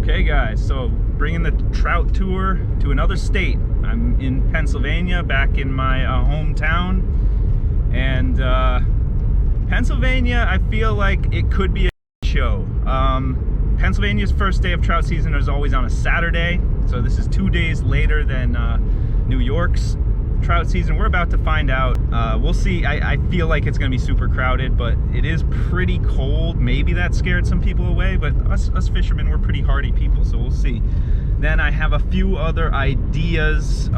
Okay guys, so bringing the trout tour to another state. I'm in Pennsylvania, back in my hometown, and Pennsylvania, I feel like it could be a show. Pennsylvania's first day of trout season is always on a Saturday, so this is 2 days later than New York's trout season. We're about to find out. We'll see. I feel like it's gonna be super crowded, but it is pretty cold. Maybe that scared some people away, but us fishermen, we're pretty hardy people, so we'll see. Then I have a few other ideas.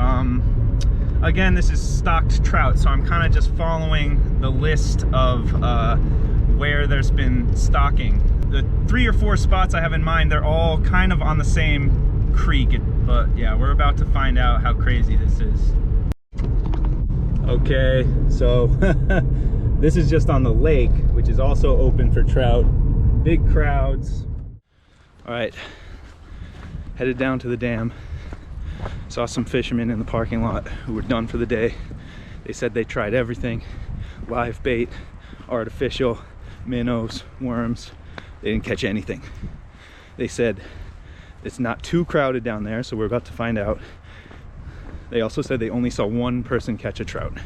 Again, this is stocked trout, so I'm kind of just following the list of where there's been stocking. The 3 or 4 spots I have in mind, they're all kind of on the same creek, but yeah, we're about to find out how crazy this is. Okay, so this is just on the lake, which is also open for trout. Big crowds. All right, headed down to the dam. Saw some fishermen in the parking lot who were done for the day. They said they tried everything: live bait, artificial, minnows, worms. They didn't catch anything. They said it's not too crowded down there, so we're about to find out. They also said they only saw one person catch a trout.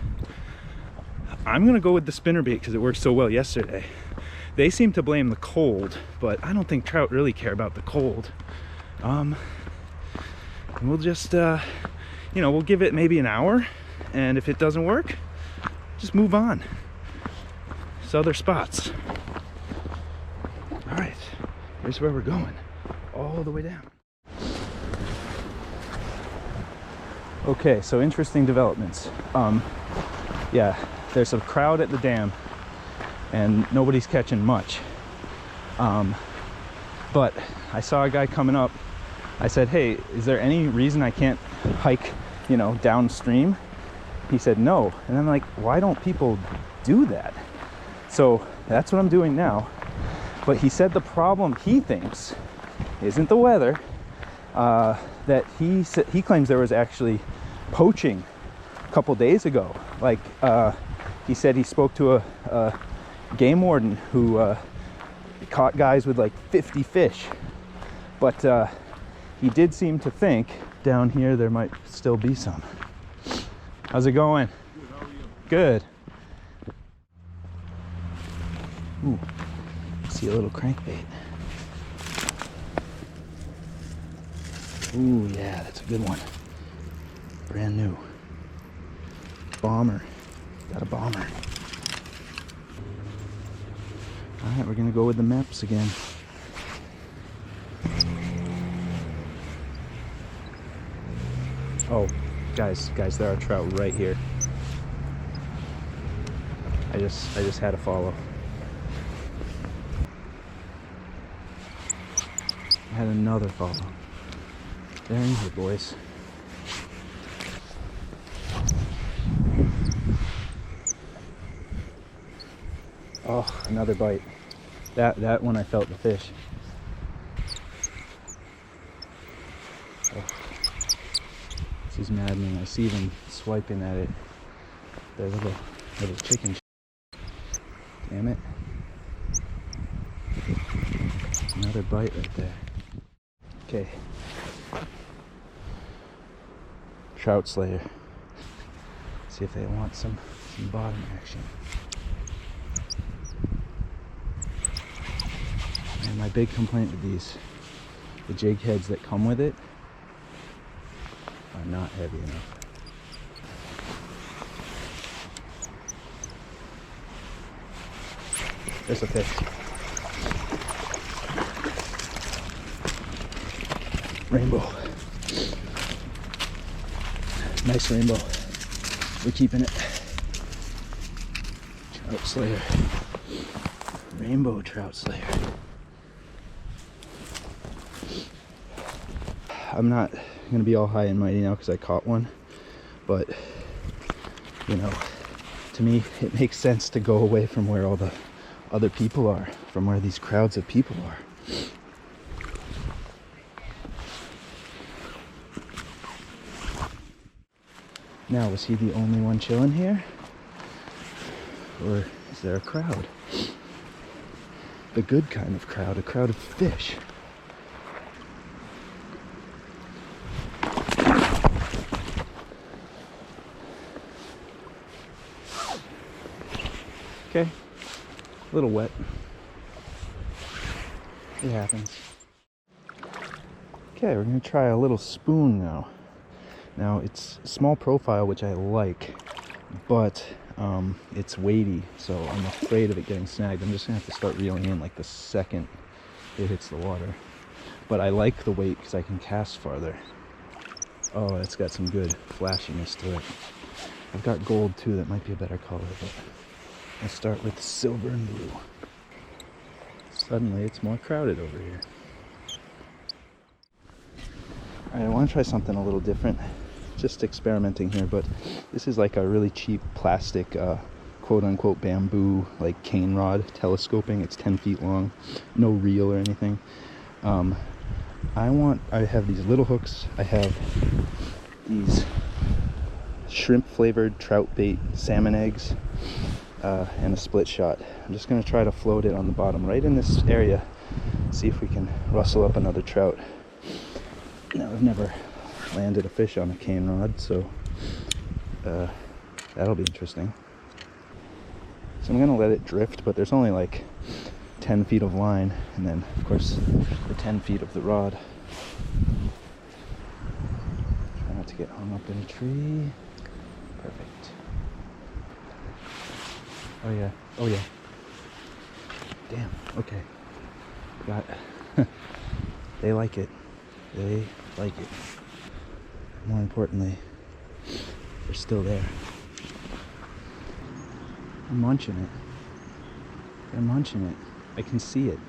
I'm gonna go with the spinnerbait because it worked so well yesterday. They seem to blame the cold, but I don't think trout really care about the cold. We'll just, you know, we'll give it maybe an hour, and if it doesn't work, just move on. There's other spots. All right, here's where we're going, all the way down. Okay, so interesting developments. Yeah, there's a crowd at the dam and nobody's catching much. But I saw a guy coming up. I said, hey, is there any reason I can't hike, you know, downstream? He said no. And I'm like, why don't people do that? So that's what I'm doing now. But he said the problem he thinks isn't the weather, that he claims there was actually poaching a couple days ago. Like he said he spoke to a game warden who caught guys with like 50 fish, but he did seem to think down here there might still be some. How's it going? Good, how are you? Good. Ooh, see a little crankbait. Ooh, yeah, that's a good one. Brand new. Bomber. Got a bomber. Alright, we're gonna go with the maps again. Oh, guys, there are trout right here. I just had a follow. I had another follow. There you go, boys. Oh, another bite. That one I felt the fish. Oh, this is maddening. I see them swiping at it. Their little chicken. Damn it. Another bite right there. Okay. Trout Slayer. See if they want some bottom action. And my big complaint with these, the jig heads that come with it, are not heavy enough. There's a fish. Rainbow. Nice rainbow. We're keeping it. Trout Slayer. Rainbow Trout Slayer. I'm not gonna be all high and mighty now because I caught one, but you know, to me it makes sense to go away from where all the other people are, from where these crowds of people are. Now, was he the only one chilling here? Or is there a crowd? The good kind of crowd, a crowd of fish. okay. A little wet. It happens. Okay, we're gonna try a little spoon now. Now it's small profile, which I like, but it's weighty, so I'm afraid of it getting snagged. I'm just gonna have to start reeling in like the second it hits the water. But I like the weight because I can cast farther. Oh, it's got some good flashiness to it. I've got gold too, that might be a better color, but I'll start with silver and blue. Suddenly it's more crowded over here. Alright, I want to try something a little different. Just experimenting here, but this is like a really cheap plastic quote-unquote bamboo like cane rod telescoping. It's 10 feet long, no reel or anything. I have these little hooks. I have these shrimp flavored trout bait salmon eggs and a split shot. I'm just going to try to float it on the bottom right in this area, see if we can rustle up another trout. Now, I've never landed a fish on a cane rod, so that'll be interesting. So I'm gonna let it drift, but there's only like 10 feet of line, and then of course the 10 feet of the rod. Try not to get hung up in a tree. Perfect. Oh yeah, oh yeah. Damn, okay. Got they like it. They like it. More importantly, they're still there. I'm munching it. They're munching it. I can see it.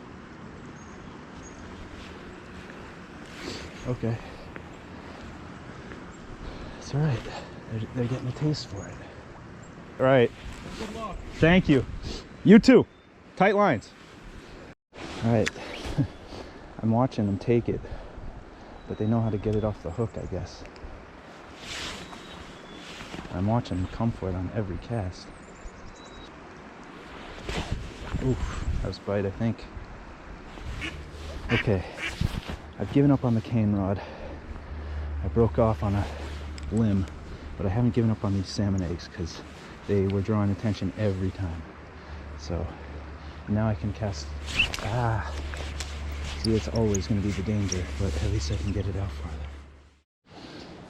Okay. It's alright. They're getting a taste for it. Alright. Good luck. Thank you. You too. Tight lines. Alright. I'm watching them take it, but they know how to get it off the hook, I guess. I'm watching them come for it on every cast. Oof, that was bite, I think. Okay, I've given up on the cane rod. I broke off on a limb, but I haven't given up on these salmon eggs because they were drawing attention every time. So now I can cast. See, it's always going to be the danger, but at least I can get it out farther.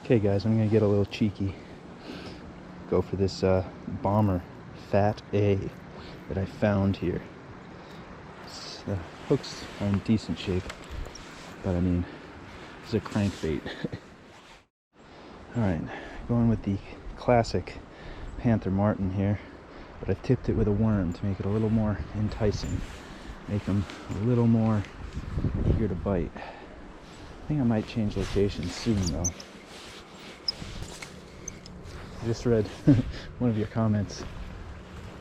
Okay, guys, I'm going to get a little cheeky. Go for this bomber Fat A that I found here. The hooks are in decent shape, but I mean, it's a crankbait. Alright, going with the classic Panther Martin here, but I've tipped it with a worm to make it a little more enticing, make them a little more eager to bite. I think I might change locations soon though. I just read one of your comments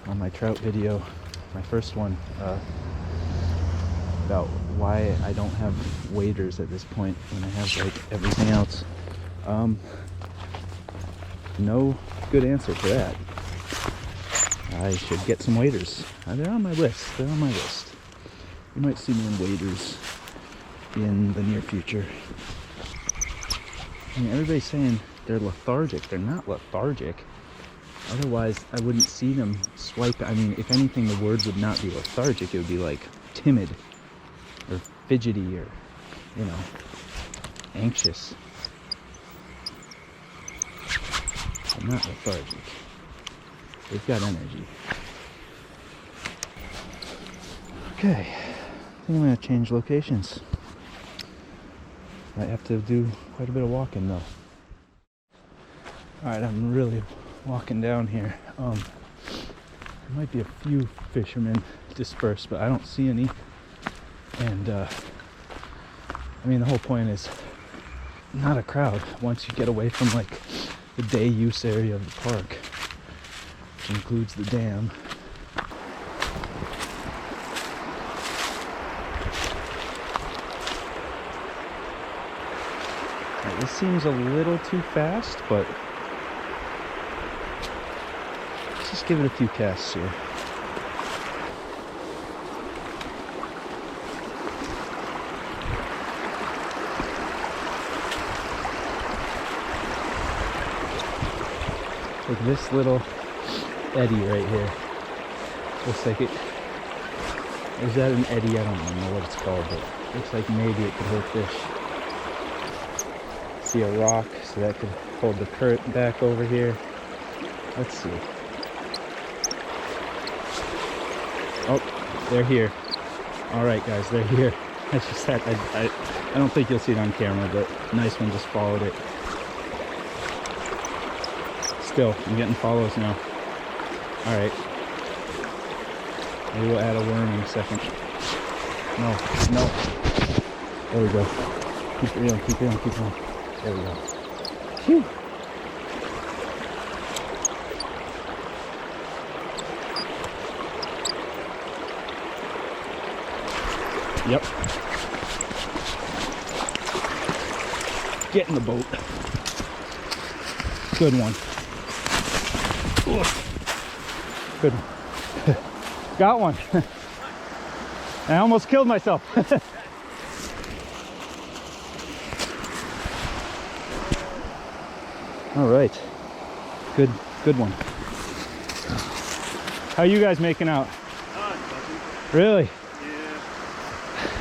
on my trout video, my first one, about why I don't have waders at this point when I have like everything else. No good answer for that. I should get some waders. They're on my list. They're on my list. You might see me in waders in the near future. I mean, everybody's saying they're lethargic. They're not lethargic. Otherwise, I wouldn't see them swipe. I mean, if anything, the word would not be lethargic. It would be like timid or fidgety or, you know, anxious. They're not lethargic. They've got energy. Okay, I think I'm going to change locations. Might have to do quite a bit of walking though. Alright, I'm really walking down here. There might be a few fishermen dispersed, but I don't see any. And I mean, the whole point is not a crowd once you get away from like the day use area of the park, which includes the dam. Right, this seems a little too fast, but let's just give it a few casts here. Like this little eddy right here. Looks like it. Is that an eddy? I don't even know what it's called, but looks like maybe it could hold fish. See a rock, so that could hold the current back over here. Let's see. Oh, they're here. All right, guys, they're here. I just had, I don't think you'll see it on camera, but nice one, just followed it. Still, I'm getting follows now. All right. Maybe we'll add a worm in a second. No. There we go. Keep reeling, keep reeling, keep reeling. There we go. Phew. Yep. Get in the boat. Good one. Good one. Got one. I almost killed myself. All right. Good one. How are you guys making out? Really?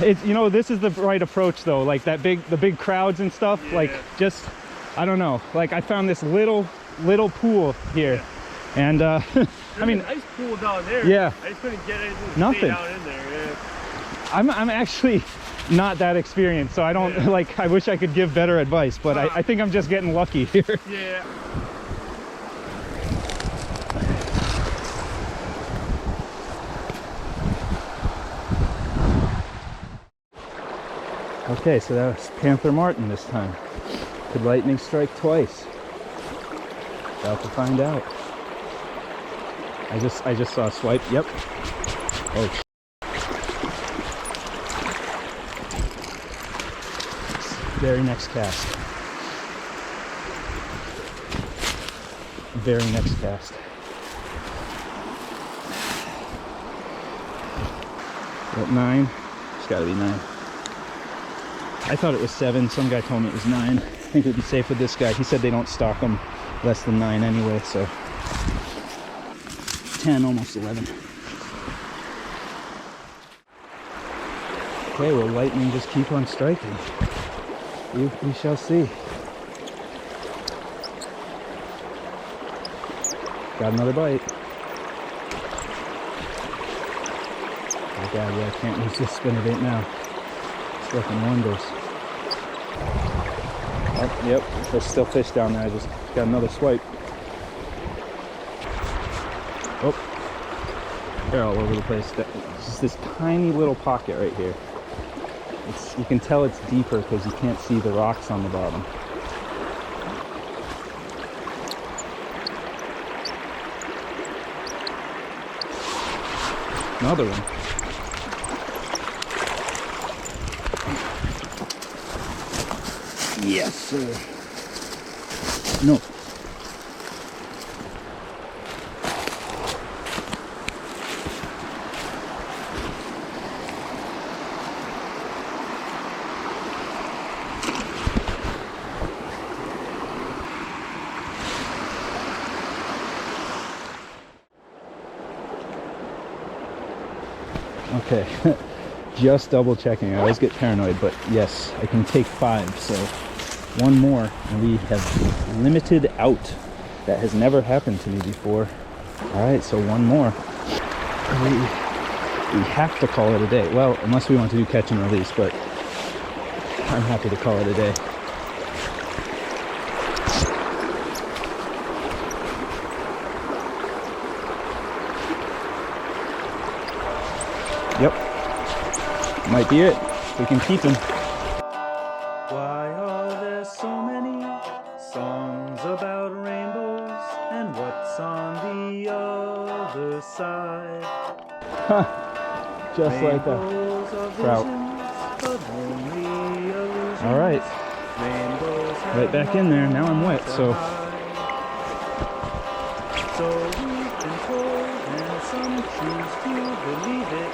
It's, you know, this is the right approach though, like the big crowds and stuff. Yeah. Like, just, I don't know, like I found this little pool here. Yeah. And I mean, ice pool down there. Yeah, I just couldn't get anything to nothing stay down in there. Yeah. I'm actually not that experienced, so I don't like, I wish I could give better advice, but I think I'm just getting lucky here. Yeah. Okay, so that was Panther Martin this time. Could lightning strike twice? About to find out. I just saw a swipe. Yep. Oh. Very next cast. Very next cast. At 9. It's got to be 9. I thought it was 7. Some guy told me it was 9. I think it would be safe with this guy. He said they don't stock them less than 9 anyway, so 10, almost 11. Okay, well, lightning just keep on striking. We shall see. Got another bite. Oh god, yeah, I can't use this spinnerbait now. It's working wonders. Oh, yep, there's still fish down there. I just got another swipe. Oh, they're all over the place. It's just this tiny little pocket right here. You can tell it's deeper because you can't see the rocks on the bottom. Another one. Yes, sir. No. Okay, just double checking. I always get paranoid, but yes, I can take 5, so one more and we have limited out. That has never happened to me before. All right, so one more. We have to call it a day. Well, unless we want to do catch and release, but I'm happy to call it a day. Yep, might be it. We can keep him. Why are there so many songs about rainbows, and what's on the other side? Huh, just like a trout. All right, right back in there. Now I'm wet, so. So we've been told, and some choose to believe it.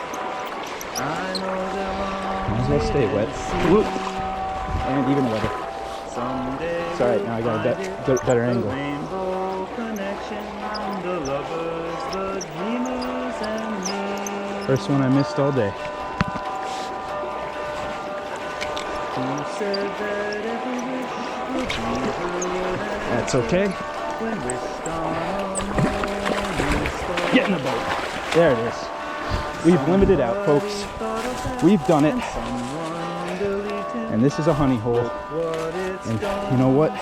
I know they're wrong. Might as well stay wet. Whoop. And even wetter. It's alright, now I got a better angle. Rainbow connection, the lovers, the dreamers, and First one I missed all day. That's okay. Get in the boat. There it is. We've limited out, folks. We've done it. And this is a honey hole. And you know what?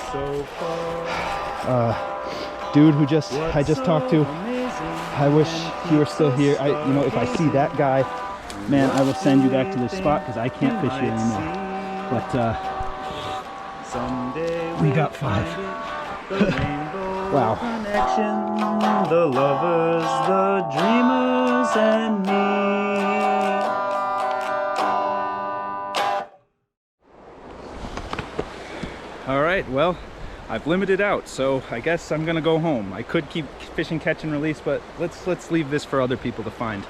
Dude who I just talked to, I wish he were still here. You know, if I see that guy, man, I will send you back to this spot because I can't fish here anymore. But we got 5. Wow. The lovers, the dreamers, and me. All right, well, I've limited out, so I guess I'm gonna go home. I could keep fishing, catch and release, but let's leave this for other people to find.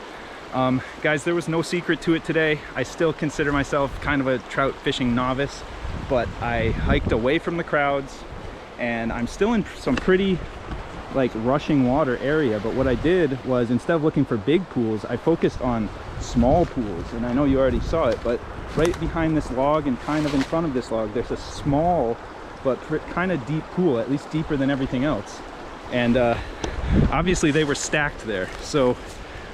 Guys, there was no secret to it today. I still consider myself kind of a trout fishing novice, but I hiked away from the crowds and I'm still in some pretty like rushing water area. But what I did was, instead of looking for big pools, I focused on small pools. And I know you already saw it, but right behind this log and kind of in front of this log, there's a small but kind of deep pool, at least deeper than everything else. And obviously they were stacked there. So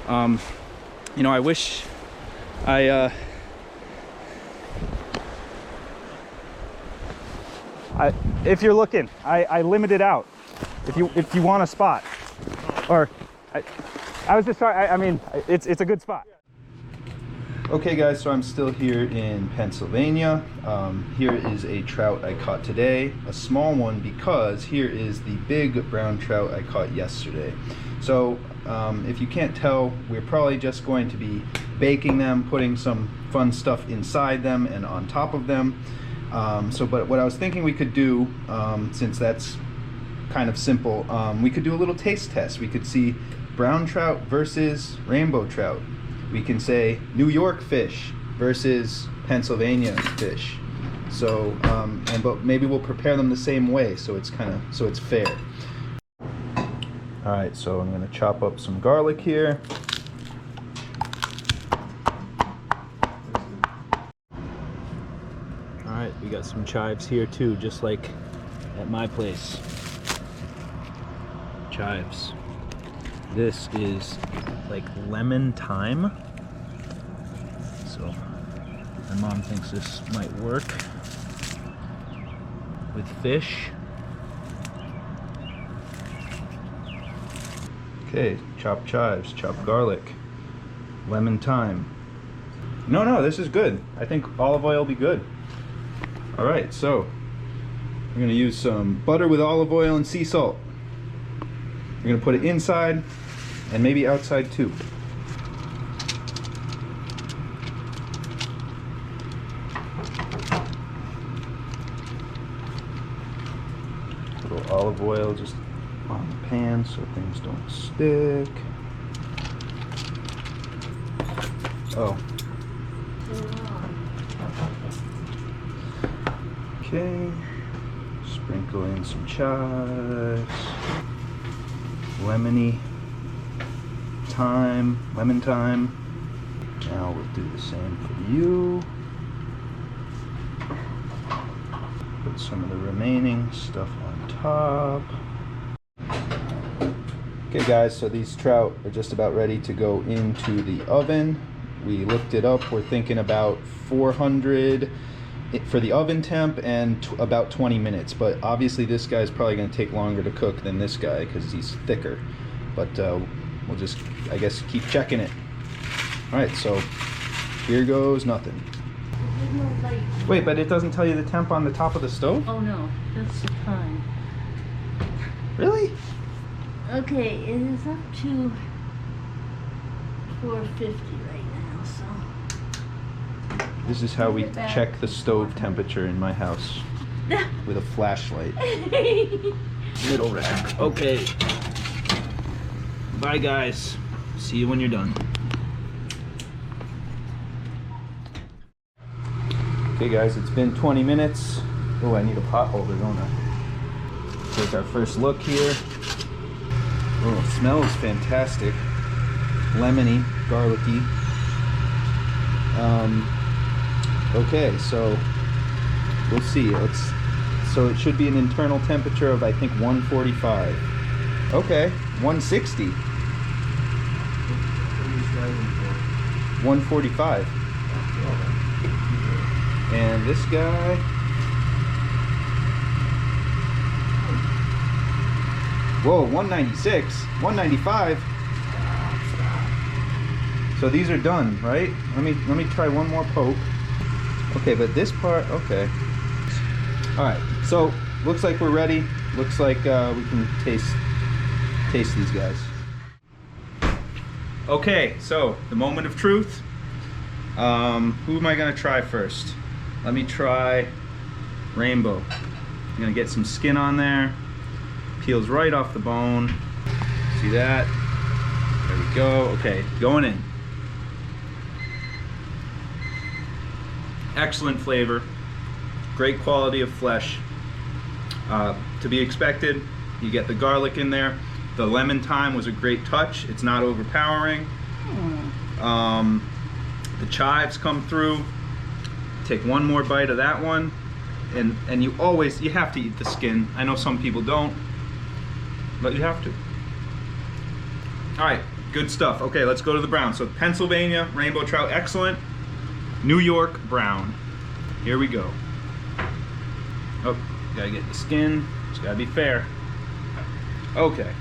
you know, I wish if you're looking, I limited out. If you want a spot, or I was just trying. I mean, it's a good spot. Okay, guys, so I'm still here in Pennsylvania. Here is a trout I caught today, a small one, because here is the big brown trout I caught yesterday. So if you can't tell, we're probably just going to be baking them, putting some fun stuff inside them and on top of them. But what I was thinking we could do, since that's kind of simple, we could do a little taste test. We could see brown trout versus rainbow trout. We can say New York fish versus Pennsylvania fish. So, but maybe we'll prepare them the same way, so it's fair. All right, so I'm gonna chop up some garlic here. All right, we got some chives here too, just like at my place. Chives. This is like lemon thyme. So my mom thinks this might work with fish. Okay, chopped chives, chopped garlic, lemon thyme. No, this is good. I think olive oil will be good. All right, so we're gonna use some butter with olive oil and sea salt. We're gonna put it inside and maybe outside too. A little olive oil just on the pan so things don't stick. Oh. Okay. Sprinkle in some chives. Lemon thyme. Now we'll do the same for you. Put some of the remaining stuff on top. Okay guys, so these trout are just about ready to go into the oven. We looked it up. We're thinking about 400 for the oven temp and about 20 minutes. But obviously this guy's probably going to take longer to cook than this guy because he's thicker. But we'll just, I guess, keep checking it. All right, so here goes nothing. Wait, but it doesn't tell you the temp on the top of the stove? Oh no, that's the time. Really? Okay, it is up to 450 right now, so. This is how we check the stove temperature in my house. With a flashlight. Middle rack. Okay. Bye guys. See you when you're done. Okay guys, it's been 20 minutes. Oh, I need a pot holder, don't I? Take our first look here. Oh, it smells fantastic. Lemony. garlicky. Okay, so we'll see. So it should be an internal temperature of, I think, 145. Okay, 160. 145. And this guy, whoa, 196, 195. So these are done, right? Let me try one more poke. Okay, but this part, okay. All right, so looks like we're ready. Looks like we can taste these guys. Okay, so the moment of truth. Who am I gonna try first? Let me try Rainbow. I'm gonna get some skin on there. Peels right off the bone. See that? There we go. Okay, going in. Excellent flavor. Great quality of flesh. To be expected. You get the garlic in there. The lemon thyme was a great touch. It's not overpowering. The chives come through. Take one more bite of that one, and you have to eat the skin. I know some people don't, but you have to. All right, good stuff. Okay, let's go to the brown. So Pennsylvania rainbow trout, excellent. New York brown. Here we go. Oh, gotta get the skin. It's gotta be fair. Okay,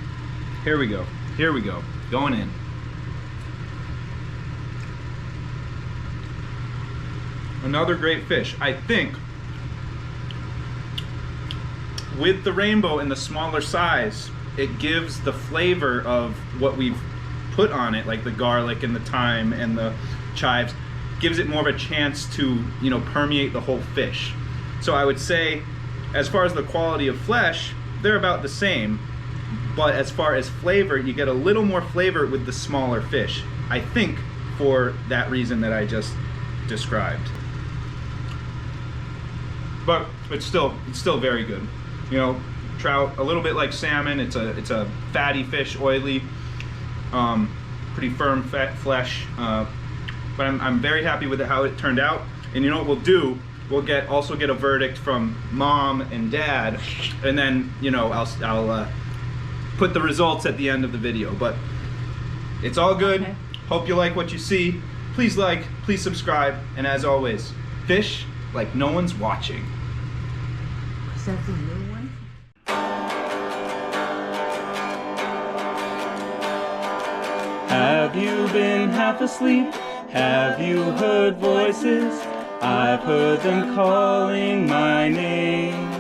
here we go. Here we go. Going in. Another great fish. I think with the rainbow in the smaller size, it gives the flavor of what we've put on it, like the garlic and the thyme and the chives, gives it more of a chance to, you know, permeate the whole fish. So I would say, as far as the quality of flesh, they're about the same, but as far as flavor, you get a little more flavor with the smaller fish. I think for that reason that I just described. But it's still very good. You know, trout, a little bit like salmon. It's a fatty fish, oily, pretty firm fat flesh. But I'm very happy with how it turned out. And you know what we'll do? We'll also get a verdict from Mom and Dad, and then, you know, I'll put the results at the end of the video. But it's all good. Okay. Hope you like what you see. Please like, please subscribe, and as always, fish like no one's watching. Is that the new one? Have you been half asleep? Have you heard voices? I've heard them calling my name.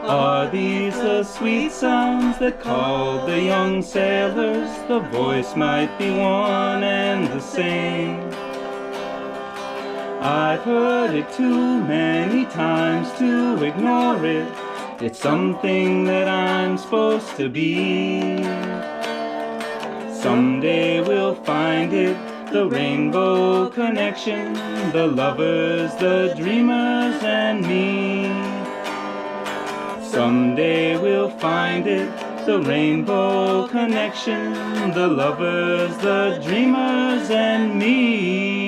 Are these the sweet sounds that called the young sailors? The voice might be one and the same. I've heard it too many times to ignore it. It's something that I'm supposed to be. Someday we'll find it, the rainbow connection, the lovers, the dreamers, and me. Someday we'll find it, the rainbow connection, the lovers, the dreamers, and me.